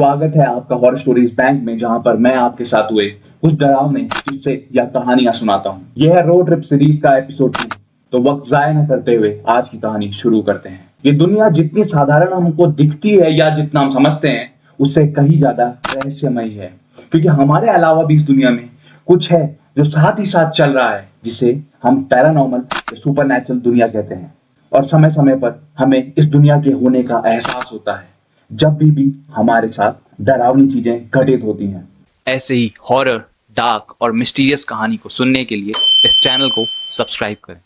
स्वागत है आपका हॉरर स्टोरीज बैंक में, जहां पर मैं आपके साथ हुए कुछ डरावने किस्से या कहानियां सुनाता हूं। यह है रोड ट्रिप सीरीज का एपिसोड 2। तो वक्त जाया न करते हुए आज की कहानी शुरू करते हैं। ये दुनिया जितनी साधारण हमको दिखती है या जितना हम समझते हैं, उससे कहीं ज्यादा रहस्यमयी है, क्योंकि हमारे अलावा भी इस दुनिया में कुछ है जो साथ ही साथ चल रहा है, जिसे हम पैरानॉर्मल या सुपरनैचुरल दुनिया कहते हैं। और समय समय पर हमें इस दुनिया के होने का एहसास होता है जब भी हमारे साथ डरावनी चीजें घटित होती हैं। ऐसे ही हॉरर, डार्क और मिस्टीरियस कहानी को सुनने के लिए इस चैनल को सब्सक्राइब करें।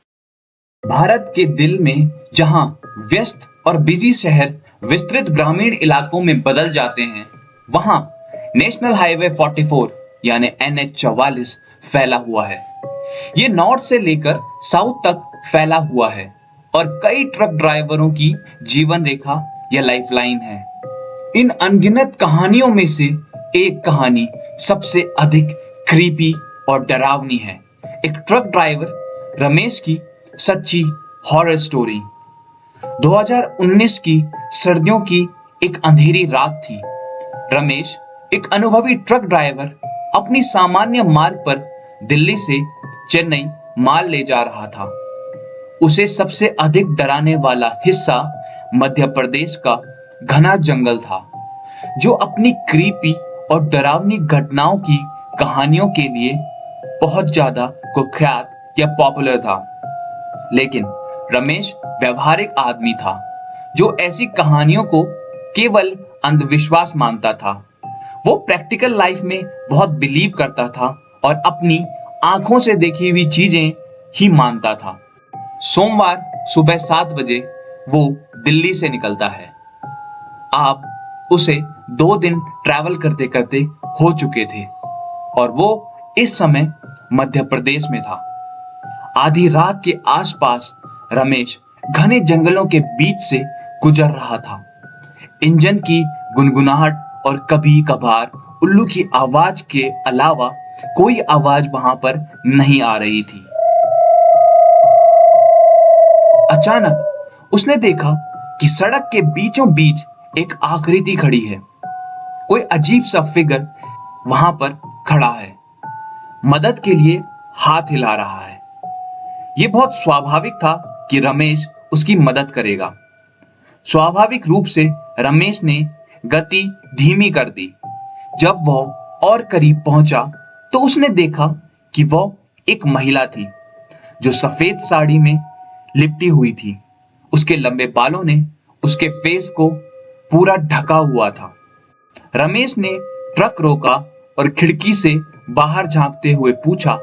भारत के दिल में, जहां व्यस्त और बिजी शहर विस्तृत ग्रामीण इलाकों में बदल जाते हैं, वहां नेशनल हाईवे 44 यानी NH 44 फैला हुआ है। ये नॉर्थ से लेकर साउथ तक फैला हुआ है और कई ट्रक ड्राइवरों की जीवन रेखा या लाइफलाइन है। इन अनगिनत कहानियों में से एक कहानी सबसे अधिक क्रीपी और डरावनी है। एक ट्रक ड्राइवर रमेश की सच्ची हॉरर स्टोरी। 2019 की सर्दियों की एक अंधेरी रात थी। रमेश, एक अनुभवी ट्रक ड्राइवर, अपनी सामान्य मार्ग पर दिल्ली से चेन्नई माल ले जा रहा था। उसे सबसे अधिक डराने वाला हिस्सा मध्य प्रदेश का घना जंगल था, जो अपनी क्रीपी और डरावनी घटनाओं की कहानियों के लिए बहुत ज्यादा कुख्यात या पॉपुलर था। लेकिन रमेश व्यवहारिक आदमी था, जो ऐसी कहानियों को केवल अंधविश्वास मानता था। वो प्रैक्टिकल लाइफ में बहुत बिलीव करता था और अपनी आंखों से देखी हुई चीजें ही मानता था। सोमवार सुबह 7 बजे वो दिल्ली से निकलता है। आप उसे 2 दिन ट्रैवल करते करते हो चुके थे और वो इस समय मध्य प्रदेश में था। आधी रात के आसपास रमेश घने जंगलों के बीच से गुजर रहा था। इंजन की गुनगुनाहट और कभी कभार उल्लू की आवाज के अलावा कोई आवाज वहां पर नहीं आ रही थी। अचानक उसने देखा कि सड़क के बीचों बीच एक आकृति खड़ी है। कोई अजीब सा फिगर वहां पर खड़ा है, मदद के लिए हाथ हिला रहा है। यह बहुत स्वाभाविक था कि रमेश उसकी मदद करेगा। स्वाभाविक रूप से रमेश ने गति धीमी कर दी। जब वह और करीब पहुंचा तो उसने देखा कि वह एक महिला थी, जो सफेद साड़ी में लिपटी हुई थी। उसके लंबे बालों ने उसके फेस को पूरा ढका हुआ था। रमेश ने ट्रक रोका और खिड़की से बाहर झांकते हुए पूछा,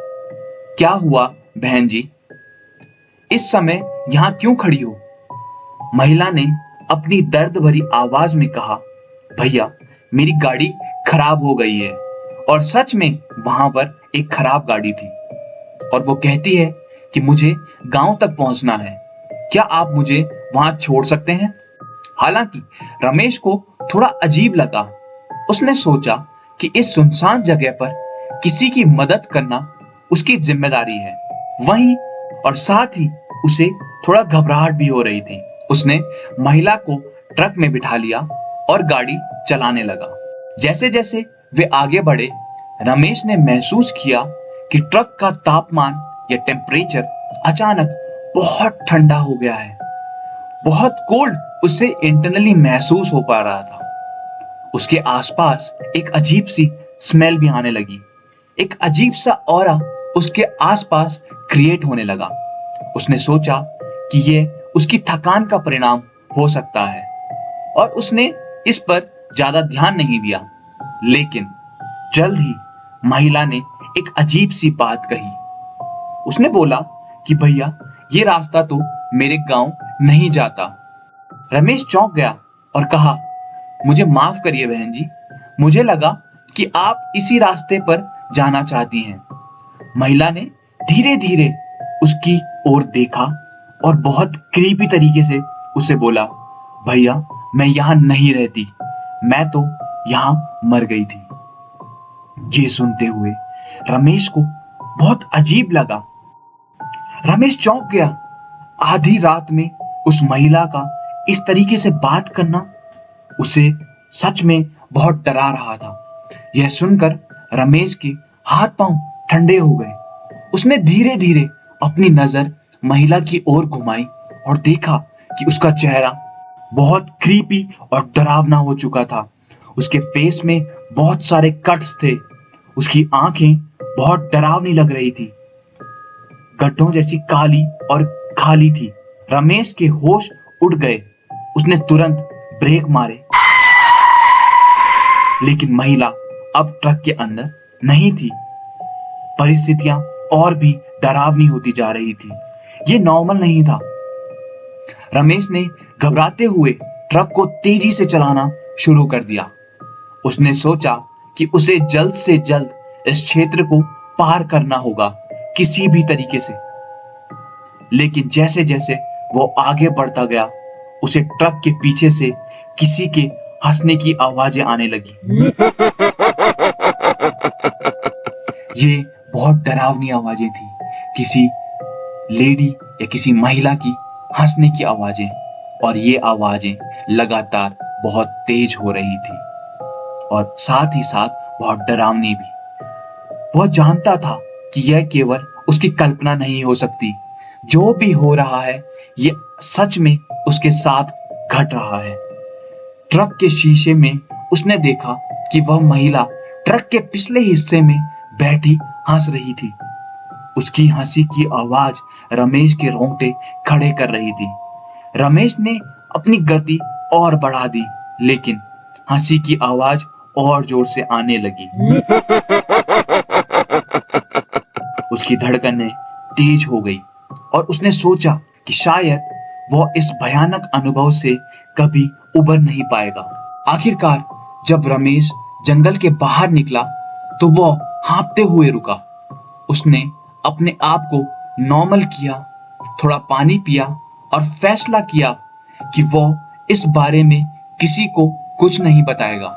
क्या हुआ बहन जी? इस समय यहां क्यों खड़ी हो? महिला ने अपनी दर्द भरी आवाज में कहा, भैया, मेरी गाड़ी खराब हो गई है। और सच में वहां पर एक खराब गाड़ी थी और वो कहती है कि मुझे गांव तक पहुंचना है। क्या आप मुझे वहां छोड़ सकते हैं? हालांकि रमेश को थोड़ा अजीब लगा। उसने सोचा कि इस सुनसान जगह पर किसी की मदद करना उसकी जिम्मेदारी है। वहीं और साथ ही उसे थोड़ा घबराहट भी हो रही थी। उसने महिला को ट्रक में बिठा लिया और गाड़ी चलाने लगा। जैसे जैसे वे आगे बढ़े, रमेश ने महसूस किया कि ट्रक का तापमान या टेम्परेचर अचानक बहुत ठंडा हो गया है। बहुत कोल्ड उसे इंटरनली महसूस हो पा रहा था। उसके आसपास एक अजीब सी स्मेल भी आने लगी। एक अजीब सा ऑरा उसके आसपास क्रिएट होने लगा। उसने सोचा कि ये उसकी थकान का परिणाम हो सकता है और उसने इस पर ज्यादा ध्यान नहीं दिया। लेकिन जल्द ही महिला ने एक अजीब सी बात कही। उसने बोला कि भैया, ये रास्ता तो मेरे गांव नहीं जाता। रमेश चौंक गया और कहा, मुझे माफ करिए बहन जी, मुझे लगा कि आप इसी रास्ते पर जाना चाहती हैं। महिला ने धीरे धीरे उसकी ओर देखा और बहुत क्रीपी तरीके से उसे बोला, भैया, मैं यहां नहीं रहती, मैं तो यहां मर गई थी। ये सुनते हुए रमेश को बहुत अजीब लगा। रमेश चौंक गया। आधी रात में उस महिला का इस तरीके से बात करना उसे सच में बहुत डरा रहा था। यह सुनकर रमेश के हाथ पांव ठंडे हो गए। उसने धीरे धीरे अपनी नजर महिला की ओर घुमाई और देखा कि उसका चेहरा बहुत क्रीपी और डरावना हो चुका था। उसके फेस में बहुत सारे कट्स थे। उसकी आंखें बहुत डरावनी लग रही थी, गड्ढों जैसी काली और खाली थी। रमेश के होश उड़ गए। उसने तुरंत ब्रेक मारे, लेकिन महिला अब ट्रक के अंदर नहीं थी। परिस्थितियां और भी डरावनी होती जा रही थी। ये नॉर्मल नहीं था। रमेश ने घबराते हुए ट्रक को तेजी से चलाना शुरू कर दिया। उसने सोचा कि उसे जल्द से जल्द इस क्षेत्र को पार करना होगा किसी भी तरीके से। लेकिन जैसे जैसे वो आगे बढ़ता गया, उसे ट्रक के पीछे से किसी के हंसने की आवाजें आने लगी। ये बहुत डरावनी आवाजें थी, किसी लेडी या किसी महिला की हंसने की आवाजें, और ये आवाजें लगातार बहुत तेज हो रही थी और साथ ही साथ बहुत डरावनी भी। वह जानता था कि यह केवल उसकी कल्पना नहीं हो सकती। जो भी हो रहा है ये सच में उसके साथ घट रहा है। ट्रक के शीशे में उसने देखा कि वह महिला ट्रक के पिछले हिस्से में बैठी हंस रही थी। उसकी हंसी की आवाज रमेश के रोंगटे खड़े कर रही थी। रमेश ने अपनी गति और बढ़ा दी, लेकिन हंसी की आवाज और जोर से आने लगी। उसकी धड़कनें तेज हो गई और उसने सोचा कि शायद वह इस भयानक अनुभव से कभी उबर नहीं पाएगा। आखिरकार जब रमेश जंगल के बाहर निकला तो वह हाँफते हुए रुका। उसने अपने आप को नॉर्मल किया, थोड़ा पानी पिया और फैसला किया कि वह इस बारे में किसी को कुछ नहीं बताएगा,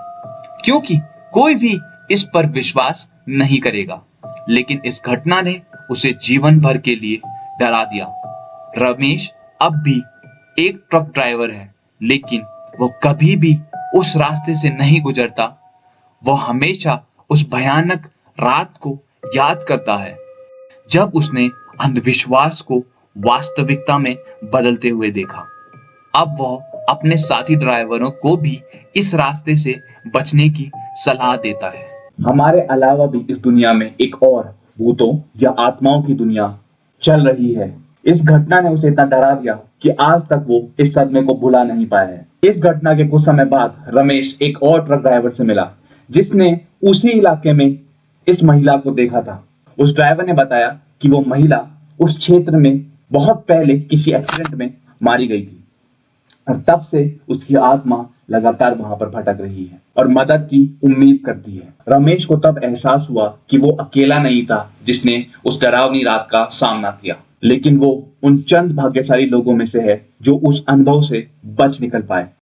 क्योंकि कोई भी इस पर विश्वास नहीं करेगा। लेकिन इस घटना ने उसे जीवन भर के लिए डरा दिया। रमेश अब भी एक ट्रक ड्राइवर है, लेकिन वो कभी भी उस रास्ते से नहीं गुजरता। वो हमेशा उस भयानक रात को याद करता है, जब उसने अंधविश्वास को वास्तविकता में बदलते हुए देखा। अब वह अपने साथी ड्राइवरों को भी इस रास्ते से बचने की सलाह देता है। हमारे अलावा भी इस दुनिया में एक और भूतों या आत्माओं की दुनिया चल रही है। इस घटना ने उसे इतना डरा दिया कि आज तक वो इस सदमे को भुला नहीं पाया है। इस घटना के कुछ समय बाद रमेश एक और ट्रक ड्राइवर से मिला, जिसने उसी इलाके में इस महिला को देखा था। उस ड्राइवर ने बताया कि वो महिला उस क्षेत्र में बहुत पहले किसी एक्सीडेंट में मारी गई थी और तब से उसकी आत्मा लगातार वहां पर भटक रही है और मदद की उम्मीद करती है। रमेश को तब एहसास हुआ कि वो अकेला नहीं था जिसने उस डरावनी रात का सामना किया, लेकिन वो उन चंद भाग्यशाली लोगों में से है जो उस अनुभव से बच निकल पाए।